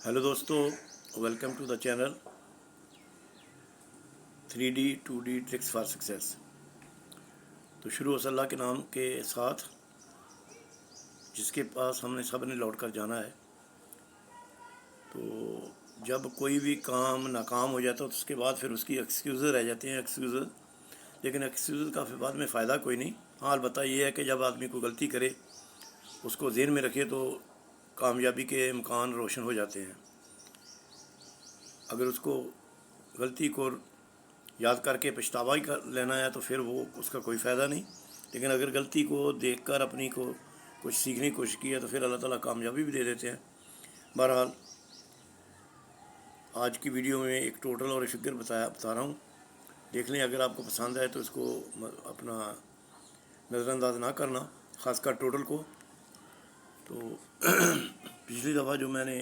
Hello दोस्तों, welcome to the channel 3D 2D tricks for success. तो शुरू हो अल्लाह के नाम के साथ, जिसके पास हमने सब ने लौट कर जाना है। तो जब कोई भी काम नाकाम हो जाता है तो उसके बाद फिर उसकी एक्सक्यूज़ रह जाते हैं, लेकिन एक्सक्यूज़ का फिर बाद में फ़ायदा कोई नहीं। हाँ, अलबत्ता ये है कि जब आदमी को गलती करे उसको ज़हन में रखे तो कामयाबी के इम्कान रोशन हो जाते हैं। अगर उसको गलती को याद करके पछतावा ही कर लेना है तो फिर वो उसका कोई फ़ायदा नहीं। लेकिन अगर गलती को देखकर अपनी को कुछ सीखने की कोशिश की है तो फिर अल्लाह ताला कामयाबी भी दे देते हैं। बहरहाल, आज की वीडियो में एक टोटल और एक फिगर बता रहा हूँ। देख लें, अगर आपको पसंद आए तो इसको अपना नज़रअंदाज ना करना, ख़ासकर टोटल को। तो पिछली दफ़ा जो मैंने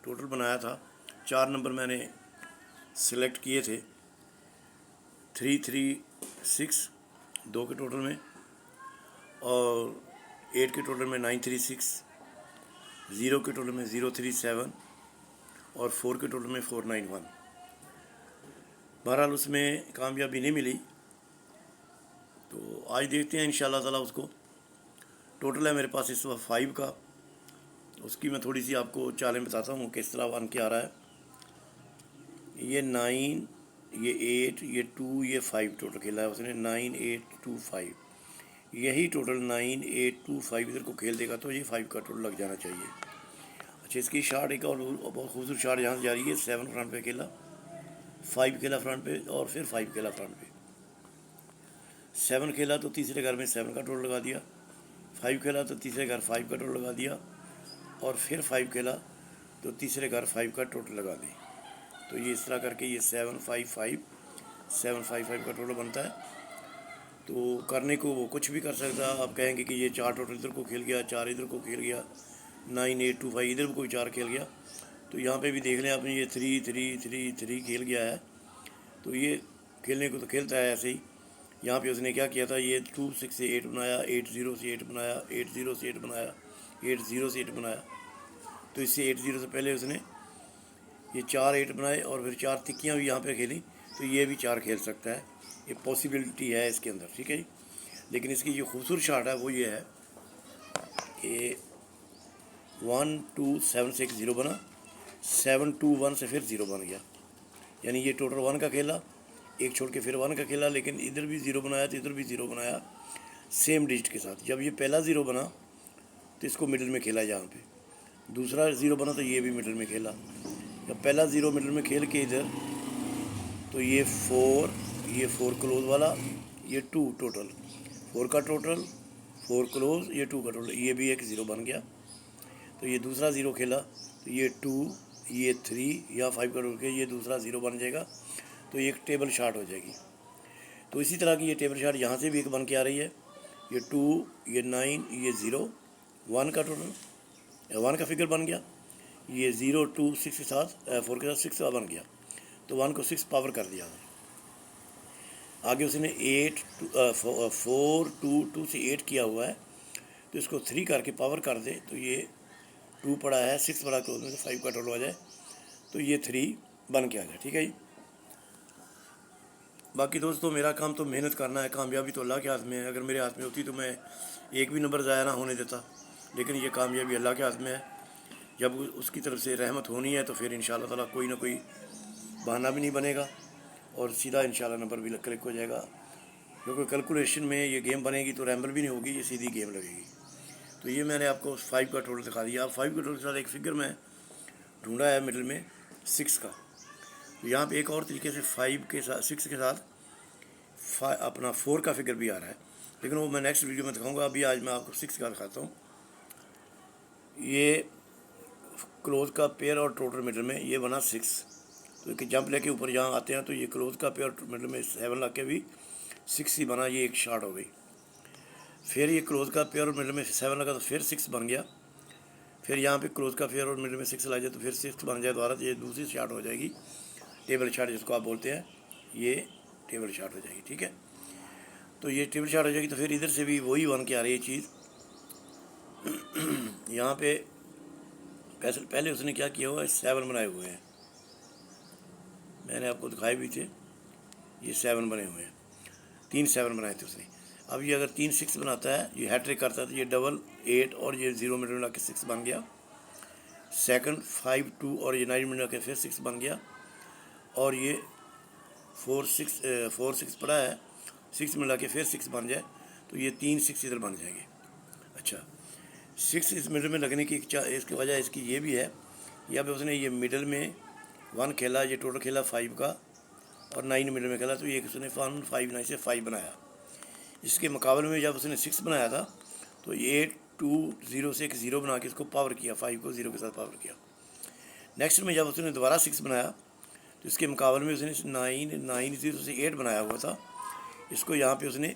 टोटल बनाया था, 4 नंबर मैंने सिलेक्ट किए थे, 336 2 के टोटल में, और 8 के टोटल में 936, 0 के टोटल में 037 और 4 के टोटल में 491। बहरहाल उसमें कामयाबी नहीं मिली। तो आज देखते हैं इंशाल्लाह ताला उसको। टोटल है मेरे पास इस वक्त 5 का। उसकी मैं थोड़ी सी आपको चालें बताता हूँ किस तरह बन के आ रहा है। ये 9, ये 8, ये 2, ये 5 टोटल खेला है उसने। 9 8 2 5, यही टोटल 9 8 2 5 इधर को खेल देगा तो ये 5 का टोटल लग जाना चाहिए। अच्छा, इसकी शार्ट एक और बहुत खूबसूरत शार्ट यहाँ से जा रही है। 7 फ्रंट पे खेला, 5 खेला फ्रंट पे, और फिर 5 खेला फ्रंट पे। 7 खेला तो तीसरे घर में 7 का टोटल लगा दिया, 5 खेला तो तीसरे घर 5 का टोटल लगा दिया, और फिर 5 खेला तो तीसरे घर 5 का टोटल लगा दी। तो ये इस तरह करके ये 7 5 5 7 5 5 का टोटल बनता है। तो करने को वो कुछ भी कर सकता है। आप कहेंगे कि ये 4 टोटल इधर को खेल गया, 4 इधर को खेल गया, 9 8 2 5 इधर कोई 4 खेल गया। तो यहाँ पे भी देख लें आपने, ये 3 3 3 3 खेल गया है। तो ये खेलने को तो खेलता है ऐसे ही। यहाँ पे उसने क्या किया था, ये 2 6 से 8 बनाया, 8 0 से 8 बनाया, 8 0 से 8 बनाया, 8 0 से 8 बनाया। तो इससे 8 0 से पहले उसने ये 4 8 बनाए और फिर 4 तिक्कियाँ भी यहाँ पे खेली। तो ये भी 4 खेल सकता है, ये पॉसिबिलिटी है इसके अंदर, ठीक है जी। लेकिन इसकी जो खूबसूरत शाट है वो ये है कि 1 2 7 6 0 बना, 7 2 1 से फिर 0 बन गया। यानी ये टोटल 1 का खेला, एक छोड़ के फिर 1 का खेला, लेकिन इधर भी 0 बनाया तो इधर भी 0 बनाया सेम डिजिट के साथ। जब ये पहला 0 बना तो इसको मिडिल में खेला, यहाँ पे दूसरा 0 बना तो ये भी मिडिल में खेला। जब पहला 0 मिडिल में खेल के इधर, तो ये 4 क्लोज वाला, ये 2 टोटल, 4 का टोटल, 4 क्लोज, ये 2 का टोटल, ये भी एक 0 बन गया। तो ये दूसरा 0 खेला तो ये 2, ये 3 या 5 का टोटल के ये दूसरा 0 बन जाएगा। तो ये एक टेबल शार्ट हो जाएगी। तो इसी तरह की ये टेबल शार्ट यहाँ से भी एक बन के आ रही है। ये 2, ये 9, ये 0, 1 का टोटल, 1 का फिगर बन गया। ये 0 2 6 के साथ 4 के साथ 6 का बन गया, तो 1 को 6 पावर कर दिया। आगे उसने 8 4 2 2 से 8 किया हुआ है, तो इसको 3 करके पावर कर दे तो ये 2 पड़ा है, 6 पड़ा क्लोज में से 5 का टोटल आ जाए तो ये 3 बन के आ जाए, ठीक है जी। बाकी दोस्तों, मेरा काम तो मेहनत करना है, कामयाबी तो अल्लाह के हाथ में है। अगर मेरे हाथ में होती तो मैं एक भी नंबर ज़ाया ना होने देता, लेकिन ये कामयाबी अल्लाह के हाथ में है। जब उसकी तरफ से रहमत होनी है तो फिर इंशाअल्लाह ताला कोई ना कोई बहाना भी नहीं बनेगा और सीधा इंशाअल्लाह नंबर भी क्लिक हो जाएगा। क्योंकि कैलकुलेशन में ये गेम बनेगी तो रैम्बल भी नहीं होगी, ये सीधी गेम लगेगी। तो ये मैंने आपको 5 का टोटल दिखा दिया। अब 5 के टोटल के साथ एक फिगर में ढूंढा है मिडिल में 6 का। तो यहाँ पे एक और तरीके से 5 के साथ 6 के साथ अपना 4 का फिगर भी आ रहा है, लेकिन वो मैं नेक्स्ट वीडियो में दिखाऊंगा। अभी आज मैं आपको 6 का दिखाता हूँ। ये क्लोज का पेयर और टोटल मिडल में ये बना 6। तो एक जंप लेके ऊपर यहाँ आते हैं तो ये क्लोज का पेयर मिडल में 7 लग के भी 6 ही बना, ये एक शार्ट हो गई। फिर ये क्लोज का पेयर और मिडल में 7 लगा तो फिर 6 बन गया। फिर यहाँ पे क्लोज का पेयर और मिडल में 6 लग जाए तो फिर 6 बन जाए दोबारा, तो ये दूसरी शार्ट हो जाएगी, टेबल शार्ट जिसको आप बोलते हैं, ये टेबल शार्ट हो जाएगी, ठीक है। तो ये टेबल शार्ट हो जाएगी। तो फिर इधर से भी वही बन के आ रही है चीज़। यहाँ पे پہلے اس نے کیا کیا ہوا ہے، 7 بنائے ہوئے ہیں، میں نے آپ کو دکھائے بھی تھے، یہ 7 بنے ہوئے ہیں، 3 7 بنائے تھے اس نے۔ اب یہ اگر 3 6 بناتا ہے، یہ ہیٹ ٹرک کرتا ہے، تو یہ ڈبل 8 اور یہ 0 مڈل ملا کے 6 بن گیا، سیکنڈ 5 2 اور یہ 9 ملا کے پھر 6 بن گیا، اور یہ 4 6 پڑا ہے، 6 ملا کے پھر 6 بن جائے تو یہ 3 6 ادھر بن جائیں گے۔ اچھا 6 اس مڈل میں لگنے کی اس کی وجہ اس کی یہ بھی ہے، یا پھر اس نے یہ مڈل میں 1 کھیلا، یہ ٹوٹل کھیلا 5 کا، اور 9 مڈل میں کھیلا، تو یہ اس نے 1 5 9 سے 5 بنایا۔ اس کے مقابلے میں جب اس نے 6 بنایا تھا تو 8 2 0 سے ایک 0 بنا کے اس کو پاور کیا، 5 کو 0 کے ساتھ پاور کیا۔ نیکسٹ میں جب اس نے دوبارہ 6 بنایا تو اس کے مقابلے میں اس نے 9 9 0 سے 8 بنایا ہوا تھا، اس کو یہاں پہ اس نے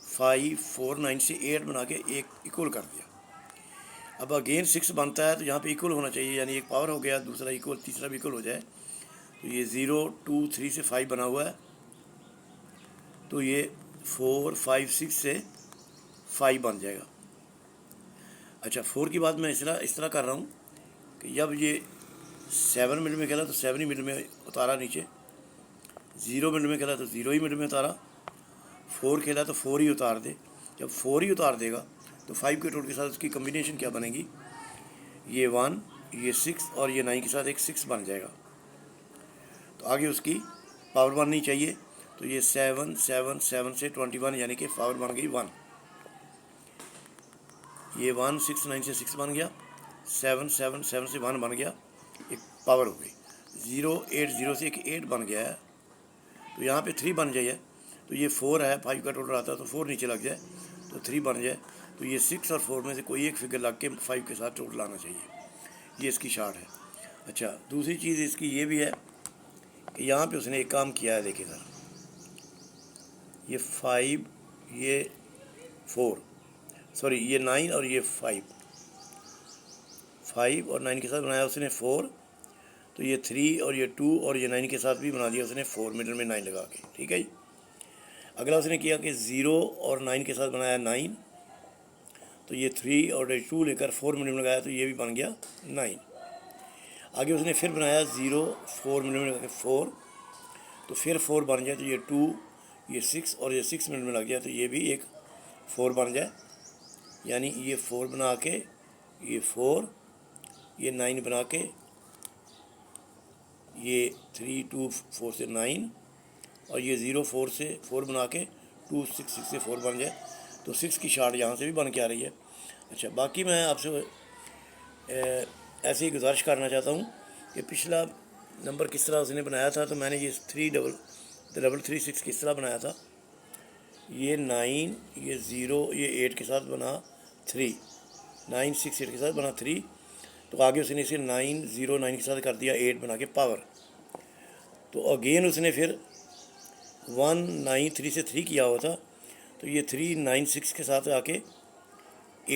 5 4 9 سے 8 بنا کے ایک ایکول کر دیا۔ اب اگین 6 بنتا ہے تو یہاں پہ ایکول ہونا چاہیے، یعنی ایک پاور ہو گیا، دوسرا ایکول، تیسرا بھی ایکول ہو جائے، تو یہ 0 2 3 سے 5 بنا ہوا ہے، تو یہ 4 5 6 سے 5 بن جائے گا۔ اچھا 4 کی بات میں اس طرح کر رہا ہوں کہ جب یہ 7 مڈل میں کھیلا تو 7 ہی مڈل میں اتارا نیچے، 0 مڈل میں کھیلا تو 0 ہی مڈل میں اتارا، 4 کھیلا تو 4 ہی اتار دے۔ جب 4 ہی اتار دے گا تو 5 کے ٹوٹل کے ساتھ اس کی کمبینیشن کیا بنے گی، یہ 1 یہ 6 اور یہ 9 کے ساتھ ایک 6 بن جائے گا، تو آگے اس کی پاور بننی چاہیے، تو یہ 7 7 7 سے 21 یعنی کہ پاور بن گئی 1، یہ 1 6 9 سے 6 بن گیا، 7 7 7 سے 1 بن گیا، ایک پاور ہو گئی، 0 8 0 سے ایک 8 بن گیا ہے، تو یہاں پہ 3 بن جائے، تو یہ 4 ہے، 5 کا ٹوٹل آتا ہے تو 4 نیچے لگ جائے تو 3 بن جائے، تو یہ 6 اور 4 میں سے کوئی ایک فگر لگ کے 5 کے ساتھ ٹوٹل آنا چاہیے، یہ اس کی شارٹ ہے۔ اچھا دوسری چیز اس کی یہ بھی ہے کہ یہاں پہ اس نے ایک کام کیا ہے، دیکھیں ذرا، یہ 5 یہ 4 سوری یہ 9 اور یہ 5 اور 9 کے ساتھ بنایا اس نے 4، تو یہ 3 اور یہ 2 اور یہ 9 کے ساتھ بھی بنا دیا اس نے 4 مڈل میں 9 لگا کے، ٹھیک ہے جی۔ اگلا اس نے کیا کہ 0 اور 9 کے ساتھ بنایا 9، تو یہ 3 اور 2 لے کر 4 مڈل میں لگایا تو یہ بھی بن گیا 9۔ آگے اس نے پھر بنایا 0 4 مڈل میں لگا کے 4، تو پھر 4 بن جائے تو یہ 2 یہ 6 اور یہ 6 مڈل میں لگ جائے تو یہ بھی ایک 4 بن جائے، یعنی یہ 4 بنا کے یہ 4 یہ 9 بنا کے یہ 3 2 4 سے 9 اور یہ 0 4 سے 4 بنا کے 2 6 6 سے 4 بن جائے، تو 6 کی شارٹ یہاں سے بھی بن کے آ رہی ہے۔ اچھا باقی میں آپ سے ایسی ہی گزارش کرنا چاہتا ہوں کہ پچھلا نمبر کس طرح اس نے بنایا تھا، تو میں نے یہ 3 ڈبل 3 6 کس طرح بنایا تھا، یہ 9 یہ 0 یہ 8 کے ساتھ بنا 3، 9 6 8 کے ساتھ بنا 3، تو آگے اس نے اسے 9 0 9 کے ساتھ کر دیا 8 بنا کے پاور، تو اگین اس نے پھر 1 9 3 سے 3 کیا ہوا تھا، تو یہ 3 9 6 کے ساتھ آ کے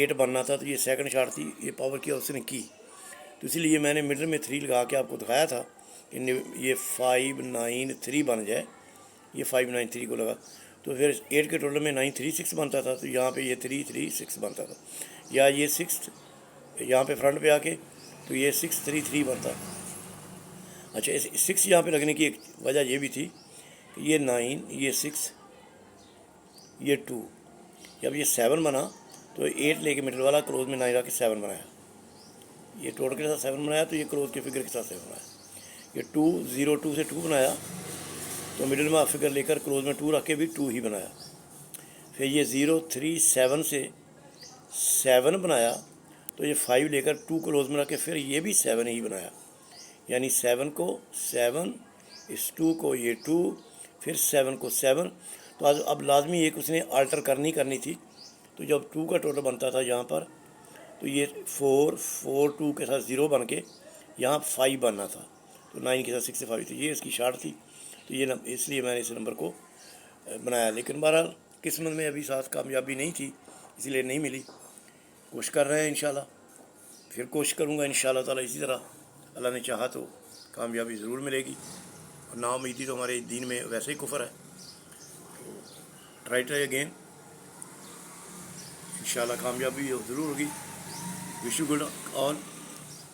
8 بننا تھا، تو یہ سیکنڈ شارٹ تھی، یہ پاور کیا اس نے کی، تو اسی لیے میں نے مڈل میں 3 لگا کے آپ کو دکھایا تھا کہ یہ 5 9 3 بن جائے، یہ 5 9 3 کو لگا، تو پھر 8 کے ٹوٹل میں 9 3 6 بنتا تھا، تو یہاں پہ یہ 3 3 6 بنتا تھا، یا یہ 6 یہاں پہ فرنٹ پہ آ کے تو یہ 6 3 3 بنتا۔ اچھا 6 یہاں پہ لگنے کی ایک وجہ یہ بھی تھی کہ یہ 9 یہ 6 یہ 2، جب یہ 7 بنا تو 8 لے کے مڈل والا کلوز میں 9 لا کے 7 بنایا، یہ ٹوٹل کے ساتھ 7 بنایا، تو یہ کلوز کے فگر کے ساتھ 7 بنایا، یہ 2 0 2 سے 2 بنایا، تو مڈل میں فگر لے کر کلوز میں 2 رکھ کے بھی 2 ہی بنایا، پھر یہ 0 3 7 سے 7 بنایا، تو یہ 5 لے کر 2 کلوز میں رکھ کے پھر یہ بھی 7 ہی بنایا، یعنی 7 کو 7 اس 2 کو یہ 2 پھر 7 کو 7، تو اب لازمی ایک اس نے آلٹر کرنی تھی، تو جب 2 کا ٹوٹل بنتا تھا یہاں پر، تو یہ 4 4 2 کے ساتھ 0 بن کے یہاں 5 بننا تھا، تو 9 کے ساتھ 6 سے 5 تھی، یہ اس کی شارٹ تھی، تو یہ اس لیے میں نے اس نمبر کو بنایا، لیکن بہرحال قسمت میں ابھی ساتھ کامیابی نہیں تھی، اسی لیے نہیں ملی، کوشش کر رہے ہیں انشاءاللہ، پھر کوشش کروں گا انشاءاللہ تعالیٰ اسی طرح، اللہ نے چاہا تو کامیابی ضرور ملے گی، اور نا امیدی تو ہمارے دین میں ویسے ہی کفر ہے، ٹرائی اگین، انشاءاللہ کامیابی ضرور ہوگی۔ Wish you good all.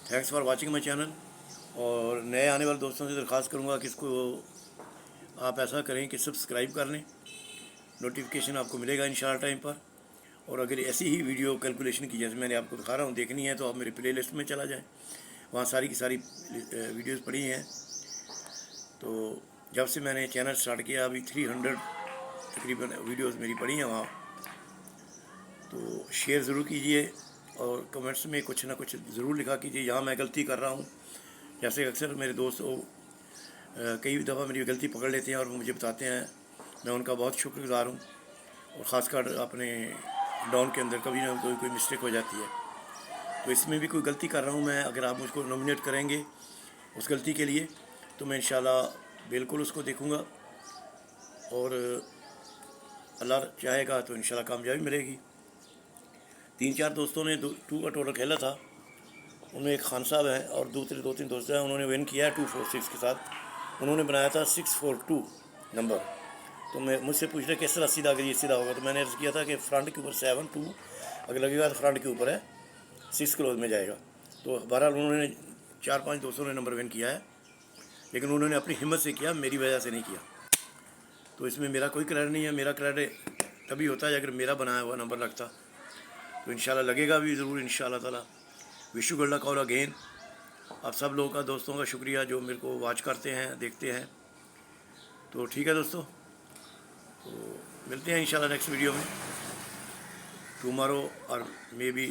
Thanks for watching my channel. और नए आने वाले दोस्तों से दरख्वास्त करूँगा कि इसको आप ऐसा करें कि सब्सक्राइब कर लें, नोटिफिकेशन आपको मिलेगा इंशाल्लाह टाइम पर। और अगर ऐसी ही वीडियो कैलकुलेशन की जैसे मैंने आपको दिखा रहा हूँ देखनी है तो आप मेरे प्ले लिस्ट में चला जाएँ, वहाँ सारी की सारी वीडियोस पड़ी हैं। तो जब से मैंने चैनल स्टार्ट किया अभी 300 तकरीबन वीडियोस मेरी पड़ी हैं वहाँ। तो शेयर ज़रूर कीजिए और कमेंट्स में कुछ ना कुछ ज़रूर लिखा कीजिए यहाँ मैं गलती कर रहा हूँ। जैसे अक्सर मेरे दोस्त कई दफ़ा मेरी गलती पकड़ लेते हैं और मुझे बताते हैं, मैं उनका बहुत शुक्रगुज़ार हूँ। और ख़ासकर अपने डाउन के अंदर कभी ना कोई मिस्टेक हो जाती है, तो इसमें भी कोई गलती कर रहा हूँ मैं। अगर आप मुझको नॉमिनेट करेंगे उस गलती के लिए तो मैं इंशाल्लाह बिल्कुल उसको देखूँगा और अल्लाह चाहेगा तो इंशाल्लाह कामयाबी मिलेगी। 3-4 दोस्तों ने 2 का टोटल खेला था, उनमें एक खान साहब हैं और दूसरे 2-3 दोस्त हैं, उन्होंने विन किया है 246 के साथ। उन्होंने बनाया था 642 नंबर। तो मैं मुझसे पूछ रहे किस तरह सीधा, अगर ये सीधा होगा तो मैंने अर्ज़ किया था कि फ्रंट के ऊपर 7-2 अगर लगेगा तो फ्रंट के ऊपर है 6 क्लोज में जाएगा। तो बहरहाल उन्होंने 4-5 दोस्तों ने नंबर विन किया है, लेकिन उन्होंने अपनी हिम्मत से किया, मेरी वजह से नहीं किया। तो इसमें मेरा कोई क्रेडिट नहीं है। मेरा क्रेडिट तभी होता है अगर मेरा बनाया हुआ नंबर लगता, तो इंशाल्लाह लगेगा भी ज़रूर इंशाल्लाह ताला। Wish you good luck all again. आप सब लोगों का, दोस्तों का शुक्रिया जो मेरे को वॉच करते हैं, देखते हैं। तो ठीक है दोस्तों, तो मिलते हैं इंशाल्लाह नेक्स्ट वीडियो में टुमारो और may be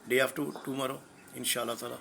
day after tomorrow इंशाल्लाह ताला।